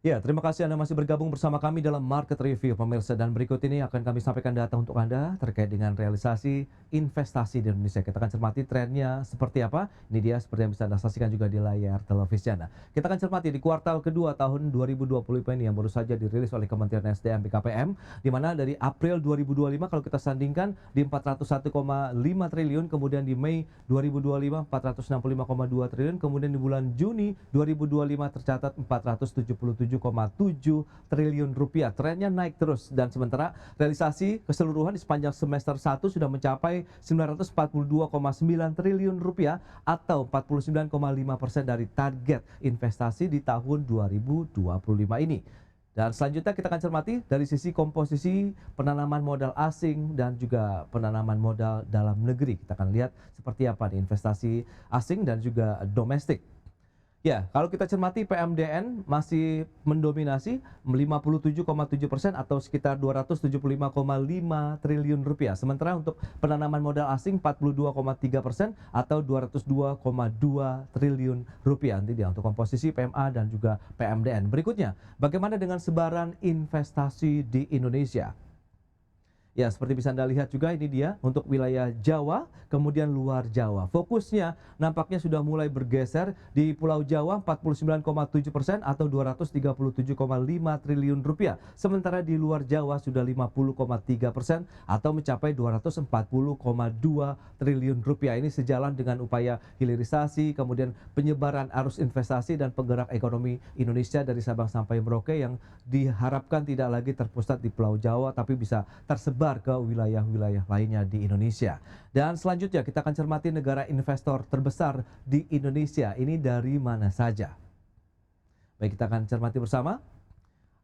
Ya, terima kasih Anda masih bergabung bersama kami dalam Market Review, pemirsa. Dan berikut ini akan kami sampaikan data untuk Anda terkait dengan realisasi investasi di Indonesia. Kita akan cermati trennya seperti apa. Ini dia seperti yang bisa Anda saksikan juga di layar televisi Anda. Kita akan cermati di kuartal kedua tahun 2025 ini yang baru saja dirilis oleh Kementerian SDM BKPM, di mana dari April 2025 kalau kita sandingkan di 401,5 triliun, kemudian di Mei 2025 465,2 triliun, kemudian di bulan Juni 2025 tercatat 477,7 triliun rupiah. Trennya naik terus dan sementara realisasi keseluruhan di sepanjang semester 1 sudah mencapai 942,9 triliun rupiah atau 49,5% dari target investasi di tahun 2025 ini. Dan selanjutnya kita akan cermati dari sisi komposisi penanaman modal asing dan juga penanaman modal dalam negeri. Kita akan lihat seperti apa nih investasi asing dan juga domestik. Ya, kalau kita cermati PMDN masih mendominasi 57,7% atau sekitar 275,5 triliun rupiah. Sementara untuk penanaman modal asing 42,3% atau 202,2 triliun rupiah. Nanti dia untuk komposisi PMA dan juga PMDN. Berikutnya, bagaimana dengan sebaran investasi di Indonesia? Ya, seperti bisa Anda lihat juga ini dia untuk wilayah Jawa, kemudian luar Jawa. Fokusnya nampaknya sudah mulai bergeser di Pulau Jawa 49,7% atau 237,5 triliun rupiah. Sementara di luar Jawa sudah 50,3% atau mencapai 240,2 triliun rupiah. Ini sejalan dengan upaya hilirisasi, kemudian penyebaran arus investasi dan penggerak ekonomi Indonesia dari Sabang sampai Merauke yang diharapkan tidak lagi terpusat di Pulau Jawa tapi bisa tersebar ke wilayah-wilayah lainnya di Indonesia. Dan selanjutnya kita akan cermati negara investor terbesar di Indonesia. Ini dari mana saja? Baik, kita akan cermati bersama.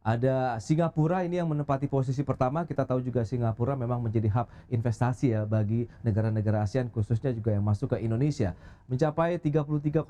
Ada Singapura ini yang menempati posisi pertama. Kita tahu juga Singapura memang menjadi hub investasi ya bagi negara-negara ASEAN, khususnya juga yang masuk ke Indonesia. Mencapai 33,3%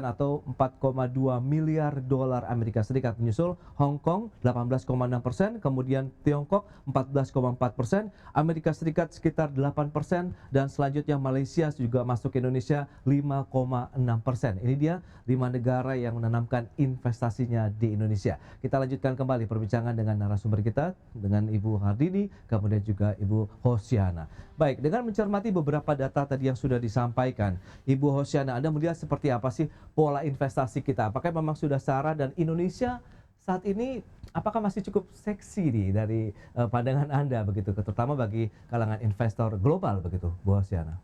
atau 4,2 miliar dolar Amerika Serikat. Menyusul Hong Kong 18,6%, kemudian Tiongkok 14,4%, Amerika Serikat sekitar 8%, dan selanjutnya Malaysia juga masuk ke Indonesia 5,6%. Ini dia 5 negara yang menanamkan investasinya di Indonesia. Kita lanjutkan kembali perbincangan dengan narasumber kita, dengan Ibu Hardini, kemudian juga Ibu Hosiana. Baik, dengan mencermati beberapa data tadi yang sudah disampaikan, Ibu Hosiana, Anda melihat seperti apa sih pola investasi kita? Apakah memang sudah setara dan Indonesia saat ini apakah masih cukup seksi nih dari pandangan Anda begitu, terutama bagi kalangan investor global begitu, Bu Hosiana?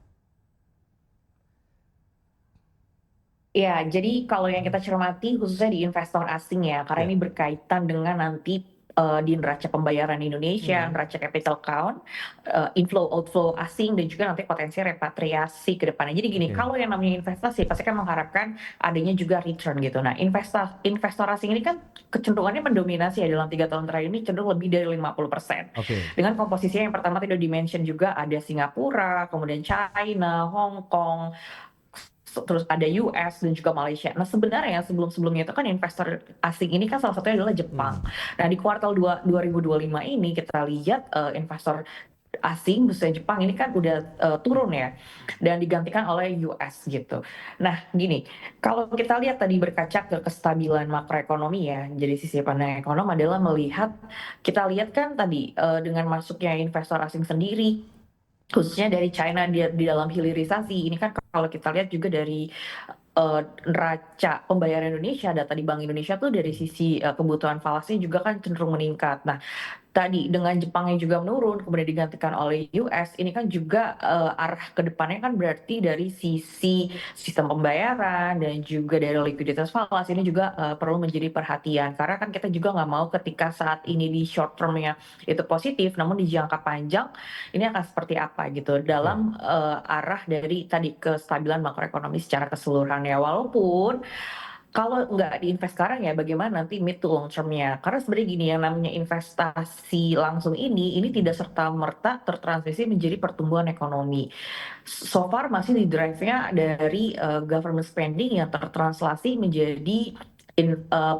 Ya, jadi kalau yang kita cermati khususnya di investor asing ya, karena Ya. ini berkaitan dengan nanti di neraca pembayaran Indonesia, Hmm. neraca capital count, inflow outflow asing dan juga nanti potensi repatriasi ke depannya. Jadi gini, Oke. kalau yang namanya investasi pasti kan mengharapkan adanya juga return gitu. Nah, investor asing ini kan kecenderungannya mendominasi ya dalam 3 tahun terakhir ini cenderung lebih dari 50%. Oke. Dengan komposisinya yang pertama tadi udah di-mention juga ada Singapura, kemudian China, Hong Kong, terus ada US dan juga Malaysia. Nah, sebenarnya sebelum-sebelumnya itu kan investor asing ini kan salah satunya adalah Jepang. Hmm. Nah, di kuartal 2025 ini kita lihat investor asing khususnya Jepang ini kan udah turun ya dan digantikan oleh US gitu. Nah, gini, kalau kita lihat tadi berkaca ke kestabilan makroekonomi ya, jadi sisi pandang ekonom adalah melihat kita lihat kan tadi dengan masuknya investor asing sendiri khususnya dari China di dalam hilirisasi ini kan kalau kita lihat juga dari neraca pembayaran Indonesia, data di Bank Indonesia tuh dari sisi kebutuhan falasnya juga kan cenderung meningkat. Nah, tadi dengan Jepang yang juga menurun kemudian digantikan oleh US ini kan juga arah ke depannya kan berarti dari sisi sistem pembayaran dan juga dari likuiditas falas ini juga perlu menjadi perhatian karena kan kita juga nggak mau ketika saat ini di short termnya itu positif namun di jangka panjang ini akan seperti apa gitu Oke. dalam arah dari tadi kestabilan makroekonomi secara keseluruhan ya walaupun kalau nggak diinvest sekarang ya bagaimana nanti mid to long term-nya. Karena sebenarnya gini, yang namanya investasi langsung ini tidak serta-merta tertransmisi menjadi pertumbuhan ekonomi. So far masih di drive-nya dari government spending yang tertranslasi menjadi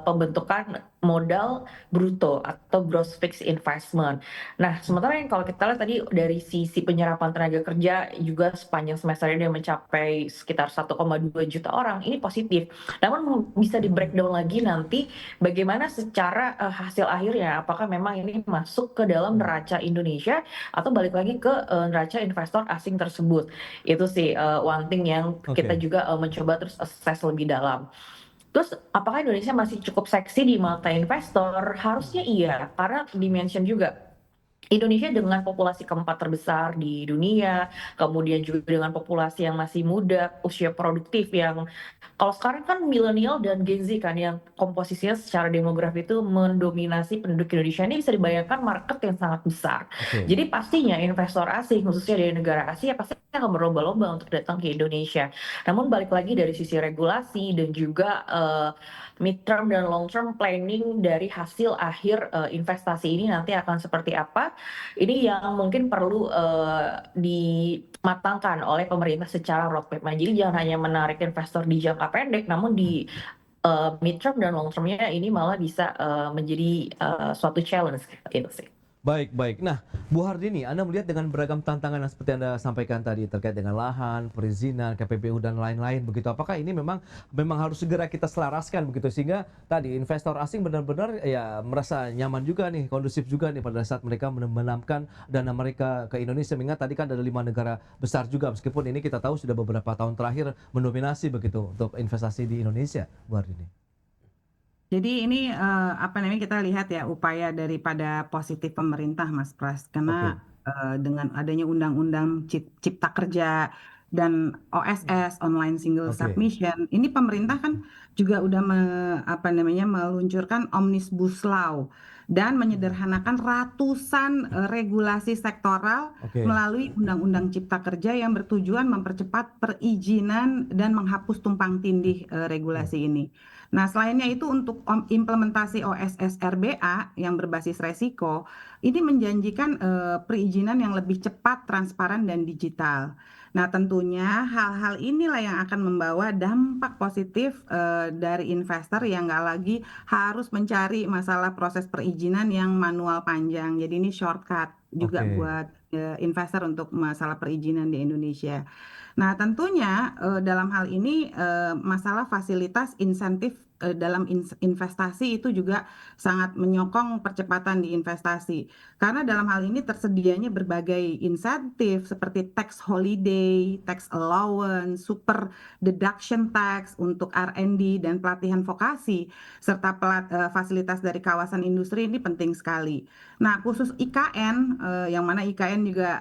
pembentukan modal bruto atau gross fixed investment. Nah, sementara yang kalau kita lihat tadi dari sisi penyerapan tenaga kerja juga sepanjang semester ini mencapai sekitar 1,2 juta orang, ini positif. Namun bisa di-breakdown lagi nanti bagaimana secara hasil akhirnya, apakah memang ini masuk ke dalam neraca Indonesia atau balik lagi ke neraca investor asing tersebut. Itu sih one thing yang kita Oke. juga mencoba terus assess lebih dalam. Terus apakah Indonesia masih cukup seksi di mata investor? Harusnya iya, karena di-mention juga Indonesia dengan populasi keempat terbesar di dunia, kemudian juga dengan populasi yang masih muda, usia produktif yang kalau sekarang kan milenial dan Gen Z kan yang komposisinya secara demografi itu mendominasi penduduk Indonesia, ini bisa dibayangkan market yang sangat besar. Oke. Jadi pastinya investor asing khususnya dari negara Asia pasti akan berlomba-lomba untuk datang ke Indonesia. Namun balik lagi dari sisi regulasi dan juga mid-term dan long-term planning dari hasil akhir investasi ini nanti akan seperti apa, ini yang mungkin perlu dimatangkan oleh pemerintah secara roadmap. Nah, jadi jangan hanya menarik investor di jangka pendek, namun di mid-term dan long-termnya ini malah bisa menjadi suatu challenge gitu sih. Baik, baik. Nah, Bu Hardini, Anda melihat dengan beragam tantangan yang seperti Anda sampaikan tadi terkait dengan lahan, perizinan, KPPU dan lain-lain begitu. Apakah ini memang harus segera kita selaraskan begitu sehingga tadi investor asing benar-benar ya merasa nyaman juga nih, kondusif juga nih pada saat mereka menanamkan dana mereka ke Indonesia. Mengingat tadi kan ada 5 negara besar juga meskipun ini kita tahu sudah beberapa tahun terakhir mendominasi begitu untuk investasi di Indonesia, Bu Hardini. Jadi ini apa namanya kita lihat ya upaya daripada positif pemerintah Mas Pras Oke. karena dengan adanya undang-undang cipta kerja dan OSS online single Oke. submission ini pemerintah kan juga udah apa namanya meluncurkan Omnibus Law dan menyederhanakan ratusan regulasi sektoral Oke. melalui undang-undang cipta kerja yang bertujuan mempercepat perizinan dan menghapus tumpang tindih regulasi ini. Nah, selainnya itu untuk implementasi OSS RBA yang berbasis resiko, ini menjanjikan perizinan yang lebih cepat, transparan, dan digital. Nah, tentunya hal-hal inilah yang akan membawa dampak positif dari investor yang nggak lagi harus mencari masalah proses perizinan yang manual panjang. Jadi ini shortcut juga Oke. buat investor untuk masalah perizinan di Indonesia. Nah, tentunya dalam hal ini masalah fasilitas insentif dalam investasi itu juga sangat menyokong percepatan di investasi. Karena dalam hal ini tersedianya berbagai insentif seperti tax holiday, tax allowance, super deduction tax untuk R&D dan pelatihan vokasi, serta fasilitas dari kawasan industri ini penting sekali. Nah, khusus IKN, yang mana IKN juga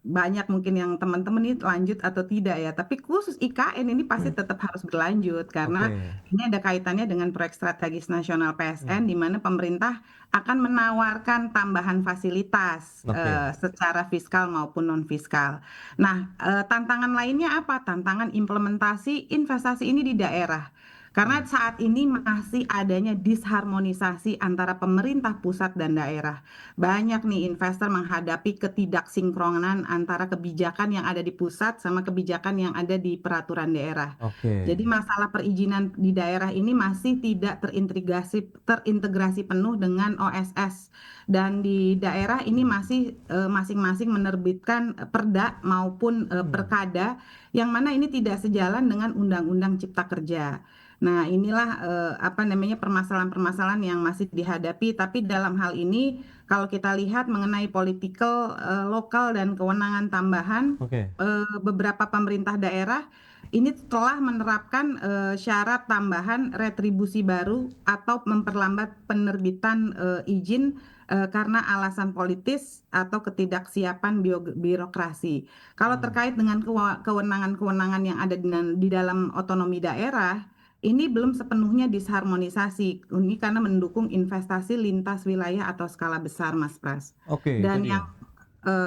banyak mungkin yang teman-teman ini lanjut atau tidak ya, tapi khusus IKN ini pasti tetap harus berlanjut karena Oke. ini ada kaitannya dengan proyek strategis nasional PSN di mana pemerintah akan menawarkan tambahan fasilitas Oke. secara fiskal maupun non fiskal. Nah, tantangan lainnya apa? Tantangan implementasi investasi ini di daerah. Karena saat ini masih adanya disharmonisasi antara pemerintah pusat dan daerah. Banyak nih investor menghadapi ketidaksinkronan antara kebijakan yang ada di pusat sama kebijakan yang ada di peraturan daerah. Oke. Jadi masalah perizinan di daerah ini masih tidak terintegrasi penuh dengan OSS dan di daerah ini masih masing-masing menerbitkan perda maupun perkada yang mana ini tidak sejalan dengan Undang-Undang Cipta Kerja. Nah, inilah apa namanya permasalahan-permasalahan yang masih dihadapi tapi dalam hal ini kalau kita lihat mengenai political lokal dan kewenangan tambahan Oke. beberapa pemerintah daerah ini telah menerapkan syarat tambahan retribusi baru atau memperlambat penerbitan izin karena alasan politis atau ketidaksiapan birokrasi. Kalau terkait dengan kewenangan-kewenangan yang ada di dalam otonomi daerah, ini belum sepenuhnya disharmonisasi. Ini karena mendukung investasi lintas wilayah atau skala besar, Mas Pras. Oke, itu Dan dia.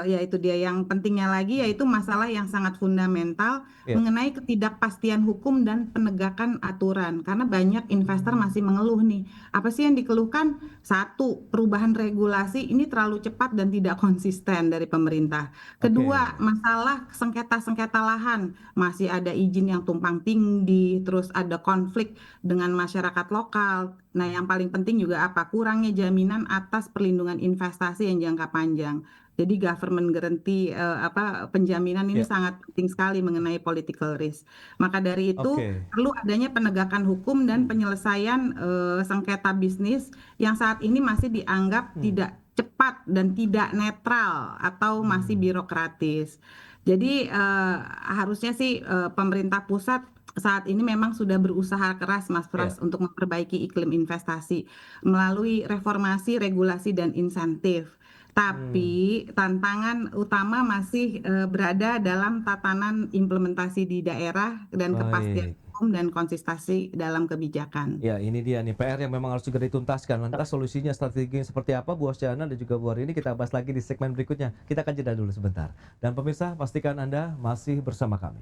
ya itu dia yang pentingnya lagi yaitu masalah yang sangat fundamental Ya. mengenai ketidakpastian hukum dan penegakan aturan. Karena banyak investor masih mengeluh nih. Apa sih yang dikeluhkan? Satu, perubahan regulasi ini terlalu cepat dan tidak konsisten dari pemerintah. Kedua, Oke. masalah sengketa-sengketa lahan. Masih ada izin yang tumpang tindih, terus ada konflik dengan masyarakat lokal. Nah, yang paling penting juga apa? Kurangnya jaminan atas perlindungan investasi yang jangka panjang. Jadi government guarantee penjaminan ini Ya. sangat penting sekali mengenai political risk. Maka dari itu Oke. perlu adanya penegakan hukum dan penyelesaian sengketa bisnis yang saat ini masih dianggap tidak cepat dan tidak netral atau masih birokratis. Jadi harusnya sih pemerintah pusat saat ini memang sudah berusaha keras Mas Ya. Pras untuk memperbaiki iklim investasi melalui reformasi regulasi dan insentif. Tapi tantangan utama masih berada dalam tatanan implementasi di daerah dan kepastian Baik. hukum dan konsistensi dalam kebijakan. Ya, ini dia nih PR yang memang harus segera dituntaskan. Lantas solusinya, strateginya seperti apa, Bu Ostiana dan juga Bu Hari ini kita bahas lagi di segmen berikutnya. Kita akan jeda dulu sebentar. Dan pemirsa, pastikan Anda masih bersama kami.